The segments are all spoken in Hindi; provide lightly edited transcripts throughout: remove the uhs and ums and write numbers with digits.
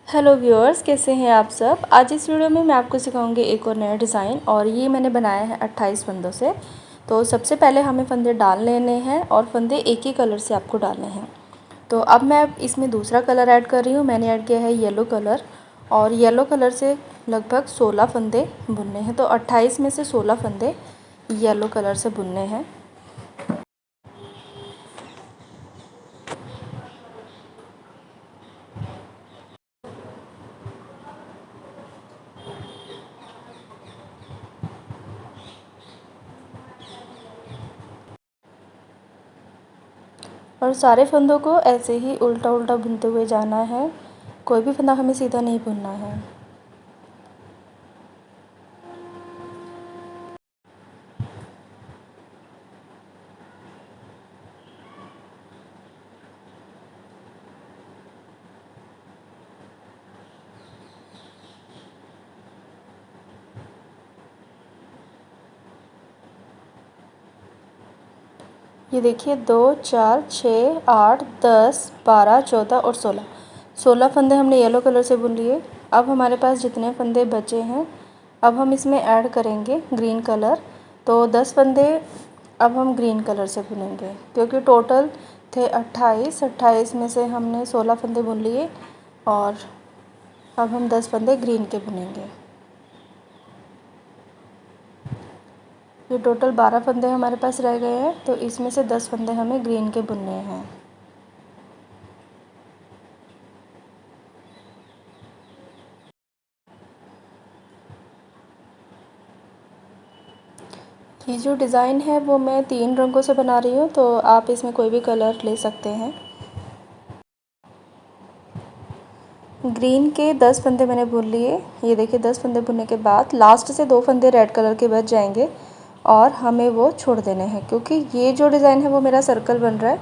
हेलो व्यूअर्स, कैसे हैं आप सब। आज इस वीडियो में मैं आपको सिखाऊंगी एक और नया डिज़ाइन, और ये मैंने बनाया है 28 फंदों से। तो सबसे पहले हमें फंदे डाल लेने हैं और फंदे एक ही कलर से आपको डालने हैं। तो अब मैं इसमें दूसरा कलर ऐड कर रही हूँ। मैंने ऐड किया है येलो कलर, और येलो कलर से लगभग 16 फंदे बुनने हैं। तो 28 में से 16 फंदे येलो कलर से बुनने हैं। और सारे फंदों को ऐसे ही उल्टा उल्टा बुनते हुए जाना है। कोई भी फंदा हमें सीधा नहीं बुनना है। ये देखिए 2, 4, 6, 8, 10, 12, 14 और 16 फंदे हमने येलो कलर से बुन लिए। अब हमारे पास जितने फंदे बचे हैं, अब हम इसमें ऐड करेंगे ग्रीन कलर। तो 10 फंदे अब हम ग्रीन कलर से बुनेंगे, क्योंकि टोटल थे 28 में से हमने 16 फंदे बुन लिए, और अब हम 10 फंदे ग्रीन के बुनेंगे। ये टोटल 12 फंदे हमारे पास रह गए हैं, तो इसमें से 10 फंदे हमें ग्रीन के बुनने हैं। ये जो डिज़ाइन है वो मैं 3 रंगों से बना रही हूँ, तो आप इसमें कोई भी कलर ले सकते हैं। ग्रीन के 10 फंदे मैंने बुन लिए। ये देखिए 10 फंदे बुनने के बाद लास्ट से 2 फंदे रेड कलर के बच जाएंगे, और हमें वो छोड़ देने हैं, क्योंकि ये जो डिज़ाइन है वो मेरा सर्कल बन रहा है।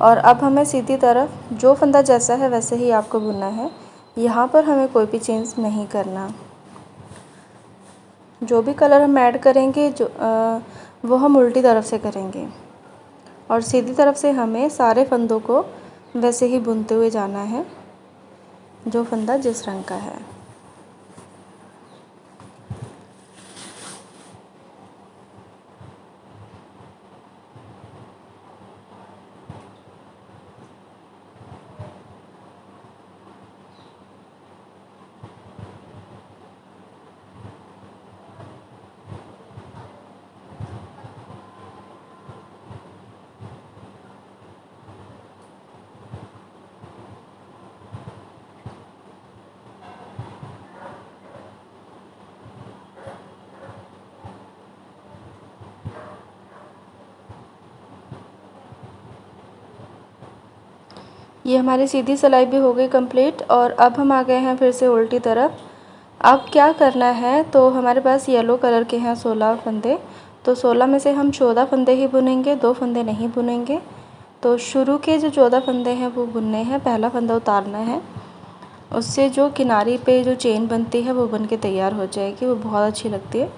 और अब हमें सीधी तरफ जो फंदा जैसा है वैसे ही आपको बुनना है। यहाँ पर हमें कोई भी चेंज नहीं करना। जो भी कलर हम ऐड करेंगे वो हम उल्टी तरफ से करेंगे, और सीधी तरफ से हमें सारे फंदों को वैसे ही बुनते हुए जाना है जो फंदा जिस रंग का है। ये हमारी सीधी सिलाई भी हो गई कंप्लीट, और अब हम आ गए हैं फिर से उल्टी तरफ। अब क्या करना है, तो हमारे पास येलो कलर के हैं 16 फंदे। तो 16 में से हम 14 फंदे ही बुनेंगे, 2 फंदे नहीं बुनेंगे। तो शुरू के जो 14 फंदे हैं वो बुनने हैं। पहला फंदा उतारना है, उससे जो किनारी पे जो चेन बनती है वो बन के तैयार हो जाएगी, वो बहुत अच्छी लगती है।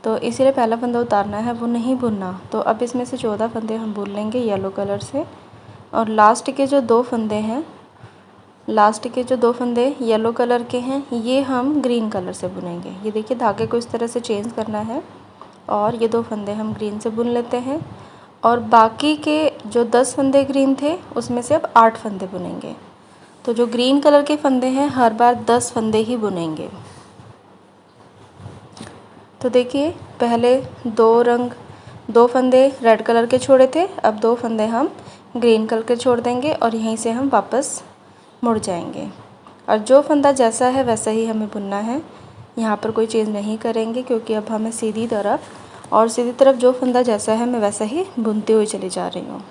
तो इसीलिए पहला फंदा उतारना है, वो नहीं बुनना। तो अब इसमें से 14 फंदे हम बुन लेंगे येलो कलर से, और लास्ट के जो 2 फंदे हैं, लास्ट के जो 2 फंदे येलो कलर के हैं, ये हम ग्रीन कलर से बुनेंगे। ये देखिए धागे को इस तरह से चेंज करना है, और ये 2 फंदे हम ग्रीन से बुन लेते हैं। और बाकी के जो 10 फंदे ग्रीन थे उसमें से अब 8 फंदे बुनेंगे। तो जो ग्रीन कलर के फंदे हैं हर बार 10 फंदे ही बुनेंगे। तो देखिए पहले 2 फंदे रेड कलर के छोड़े थे, अब 2 फंदे हम ग्रीन कलर के छोड़ देंगे, और यहीं से हम वापस मुड़ जाएंगे। और जो फंदा जैसा है वैसा ही हमें बुनना है। यहाँ पर कोई चेंज नहीं करेंगे, क्योंकि अब हमें सीधी तरफ जो फंदा जैसा है मैं वैसा ही बुनती हुई चली जा रही हूँ।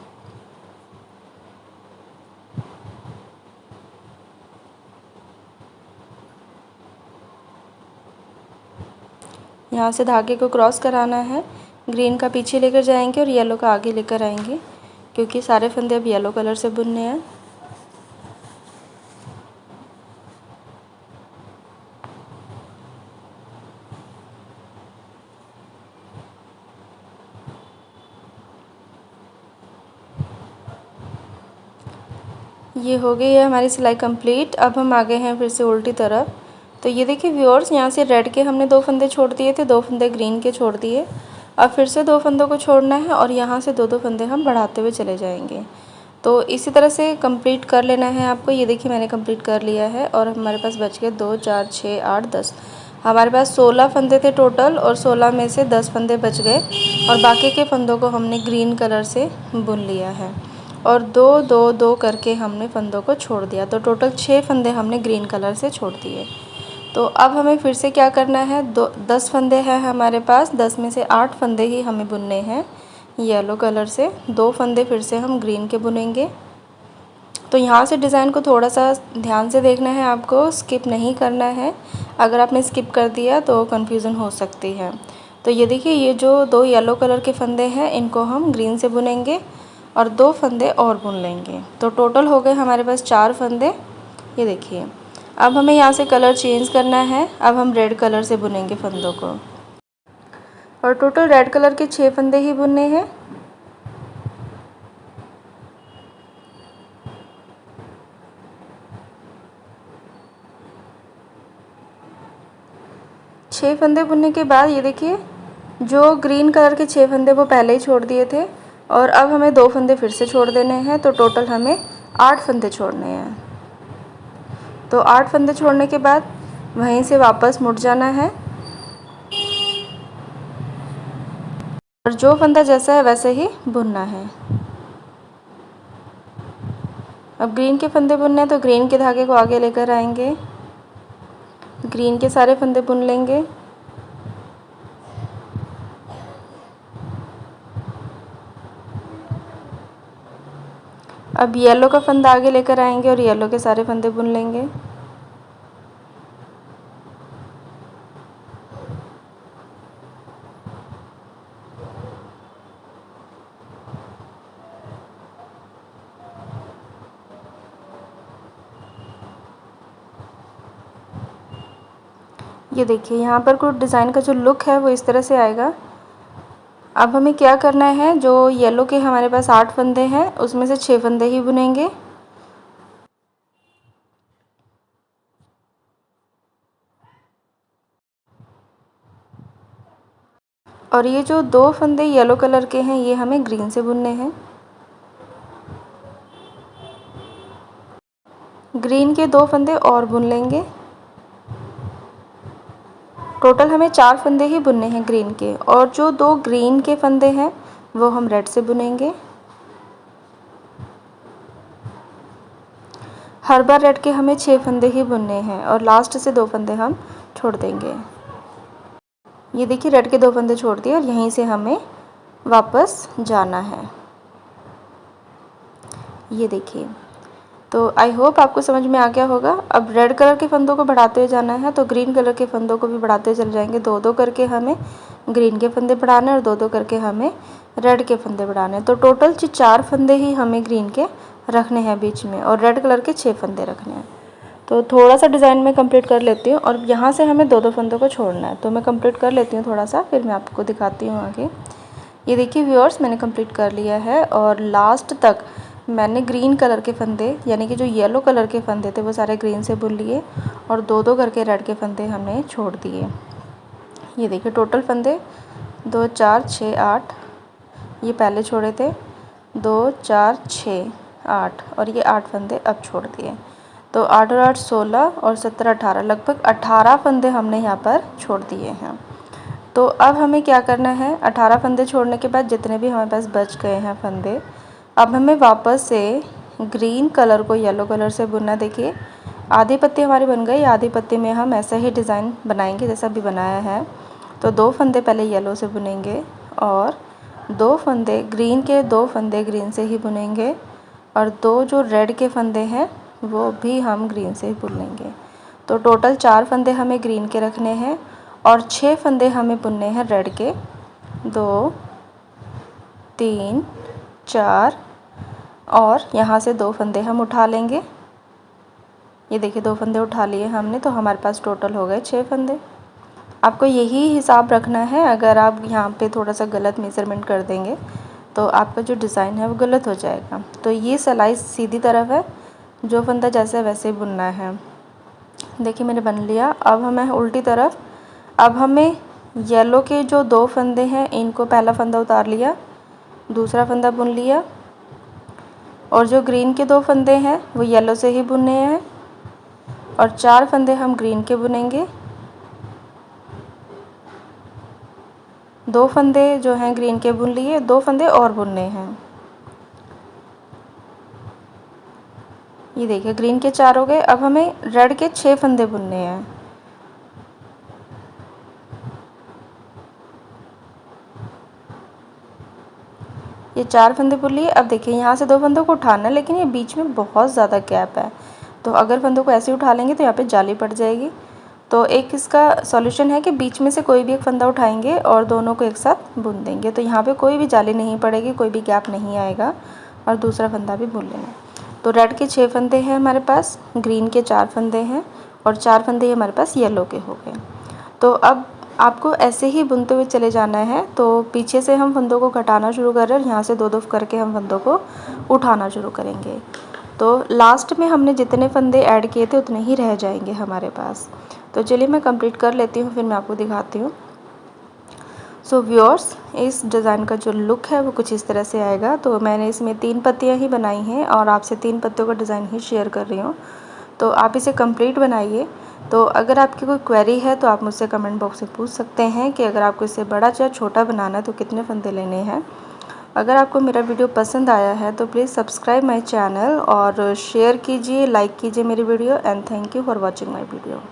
यहाँ से धागे को क्रॉस कराना है। ग्रीन का पीछे लेकर जाएंगे और येलो का आगे लेकर आएंगे, क्योंकि सारे फंदे अब येलो कलर से बुनने हैं। ये हो गई है हमारी सिलाई कंप्लीट। अब हम आ गए हैं फिर से उल्टी तरफ। तो ये देखिए व्यूअर्स, यहाँ से रेड के हमने 2 फंदे छोड़ दिए थे, 2 फंदे ग्रीन के छोड़ दिए। अब फिर से 2 फंदों को छोड़ना है और यहाँ से 2-2 फंदे हम बढ़ाते हुए चले जाएंगे। तो इसी तरह से कंप्लीट कर लेना है आपको। ये देखिए मैंने कंप्लीट कर लिया है और हमारे पास बच गए 2 4 6 8 10। हमारे पास 16 फंदे थे टोटल और 16 में से 10 फंदे बच गए और बाकी के फंदों को हमने ग्रीन कलर से बुन लिया है और 2-2-2 करके हमने फंदों को छोड़ दिया। तो टोटल 6 फंदे हमने ग्रीन कलर से छोड़ दिए। तो अब हमें फिर से क्या करना है, 10 फंदे हैं हमारे पास, 10 में से 8 फंदे ही हमें बुनने हैं येलो कलर से। 2 फंदे फिर से हम ग्रीन के बुनेंगे। तो यहाँ से डिज़ाइन को थोड़ा सा ध्यान से देखना है आपको, स्किप नहीं करना है। अगर आपने स्किप कर दिया तो कन्फ्यूज़न हो सकती है। तो ये देखिए, ये जो 2 येलो कलर के फंदे हैं इनको हम ग्रीन से बुनेंगे और 2 फंदे और बुन लेंगे। तो टोटल हो गए हमारे पास 4 फंदे। ये देखिए, अब हमें यहाँ से कलर चेंज करना है। अब हम रेड कलर से बुनेंगे फंदों को और टोटल रेड कलर के 6 फंदे ही बुनने हैं। छः फंदे बुनने के बाद ये देखिए, जो ग्रीन कलर के 6 फंदे वो पहले ही छोड़ दिए थे और अब हमें 2 फंदे फिर से छोड़ देने हैं। तो टोटल हमें 8 फंदे छोड़ने हैं। तो 8 फंदे छोड़ने के बाद वहीं से वापस मुड़ जाना है और जो फंदा जैसा है वैसे ही बुनना है। अब ग्रीन के फंदे बुनने हैं तो ग्रीन के धागे को आगे लेकर आएंगे, ग्रीन के सारे फंदे बुन लेंगे। अब येलो का फंदा आगे लेकर आएंगे और येलो के सारे फंदे बुन लेंगे। ये देखिए, यहाँ पर कुछ डिज़ाइन का जो लुक है वो इस तरह से आएगा। अब हमें क्या करना है, जो येलो के हमारे पास 8 फंदे हैं उसमें से 6 फंदे ही बुनेंगे और ये जो 2 फंदे येलो कलर के हैं ये हमें ग्रीन से बुनने हैं। ग्रीन के 2 फंदे और बुन लेंगे। टोटल हमें 4 फंदे ही बुनने हैं ग्रीन के और जो 2 ग्रीन के फंदे हैं वो हम रेड से बुनेंगे। हर बार रेड के हमें 6 फंदे ही बुनने हैं और लास्ट से 2 फंदे हम छोड़ देंगे। ये देखिए, रेड के 2 फंदे छोड़ दिए और यहीं से हमें वापस जाना है। ये देखिए, तो आई होप आपको समझ में आ गया होगा। अब रेड कलर के फंदों को बढ़ाते हुए जाना है तो ग्रीन कलर के फंदों को भी बढ़ाते हुए चले जाएंगे। 2-2 करके हमें ग्रीन के फंदे बढ़ाने और 2-2 करके हमें रेड के फंदे बढ़ाने। तो टोटल 4 फंदे ही हमें ग्रीन के रखने हैं बीच में और रेड कलर के 6 फंदे रखने हैं। तो थोड़ा सा डिज़ाइन में कंप्लीट कर लेती हूँ और यहाँ से हमें 2-2 फंदों को छोड़ना है। तो मैं कंप्लीट कर लेती हूँ थोड़ा सा, फिर मैं आपको दिखाती हूँ आगे। ये देखिए व्यूअर्स, मैंने कंप्लीट कर लिया है और लास्ट तक मैंने ग्रीन कलर के फंदे, यानी कि जो येलो कलर के फंदे थे वो सारे ग्रीन से बुन लिए और 2-2 करके रेड के फंदे हमने छोड़ दिए। ये देखिए, टोटल फंदे 2 4 6 8, ये पहले छोड़े थे, 2 4 6 8 और ये 8 फंदे अब छोड़ दिए। तो 8 और 8 16 और 17 18, लगभग 18 फंदे हमने यहाँ पर छोड़ दिए हैं। तो अब हमें क्या करना है, 18 फंदे छोड़ने के बाद जितने भी हमारे पास बच गए हैं फंदे, अब हमें वापस से ग्रीन कलर को येलो कलर से बुनना। देखिए, आधी पत्ती हमारी बन गई। आधी पत्ती में हम ऐसा ही डिज़ाइन बनाएंगे जैसा भी बनाया है। तो 2 फंदे पहले येलो से बुनेंगे और 2 फंदे ग्रीन के, 2 फंदे ग्रीन से ही बुनेंगे और 2 जो रेड के फंदे हैं वो भी हम ग्रीन से ही बुन लेंगे। तो टोटल 4 फंदे हमें ग्रीन के रखने हैं और 6 फंदे हमें बुनने हैं रेड के। 2 3 4 और यहाँ से 2 फंदे हम उठा लेंगे। ये देखिए, 2 फंदे उठा लिए हमने, तो हमारे पास टोटल हो गए 6 फंदे। आपको यही हिसाब रखना है। अगर आप यहाँ पे थोड़ा सा गलत मेज़रमेंट कर देंगे तो आपका जो डिज़ाइन है वो गलत हो जाएगा। तो ये सिलाई सीधी तरफ है, जो फंदा जैसे वैसे ही बुनना है। देखिए मैंने बन लिया। अब हमें उल्टी तरफ, अब हमें येलो के जो 2 फंदे हैं इनको पहला फंदा उतार लिया, दूसरा फंदा बुन लिया, और जो ग्रीन के 2 फंदे हैं वो येलो से ही बुनने हैं, और 4 फंदे हम ग्रीन के बुनेंगे। 2 फंदे जो हैं ग्रीन के बुन लिए, 2 फंदे और बुनने हैं। ये देखिए ग्रीन के 4 हो गए। अब हमें रेड के 6 फंदे बुनने हैं। ये 4 फंदे बुन लिए। अब देखिए यहाँ से 2 फंदों को उठाना है, लेकिन ये बीच में बहुत ज़्यादा गैप है, तो अगर फंदों को ऐसे उठा लेंगे तो यहाँ पे जाली पड़ जाएगी। तो एक इसका सॉल्यूशन है कि बीच में से कोई भी एक फंदा उठाएंगे और दोनों को एक साथ बुन देंगे, तो यहाँ पे कोई भी जाली नहीं पड़ेगी, कोई भी गैप नहीं आएगा, और दूसरा फंदा भी बुन लेना। तो रेड के 6 फंदे हैं हमारे पास, ग्रीन के 4 फंदे हैं, और 4 फंदे हमारे पास येलो के हो गए। तो अब आपको ऐसे ही बुनते हुए चले जाना है। तो पीछे से हम फंदों को घटाना शुरू कर रहे हैं, और यहाँ से 2-2 करके हम फंदों को उठाना शुरू करेंगे। तो लास्ट में हमने जितने फंदे ऐड किए थे उतने ही रह जाएंगे हमारे पास। तो चलिए मैं कंप्लीट कर लेती हूँ, फिर मैं आपको दिखाती हूँ। सो व्यूअर्स, इस डिज़ाइन का जो लुक है वो कुछ इस तरह से आएगा। तो मैंने इसमें 3 पत्तियाँ ही बनाई हैं और आपसे 3 पत्तियों का डिज़ाइन ही शेयर कर रही हूँ। तो आप इसे कंप्लीट बनाइए। तो अगर आपकी कोई क्वेरी है तो आप मुझसे कमेंट बॉक्स में पूछ सकते हैं कि अगर आपको इससे बड़ा या छोटा बनाना है तो कितने फंदे लेने हैं। अगर आपको मेरा वीडियो पसंद आया है तो प्लीज़ सब्सक्राइब माय चैनल और शेयर कीजिए, लाइक कीजिए मेरी video, and thank you for watching my video.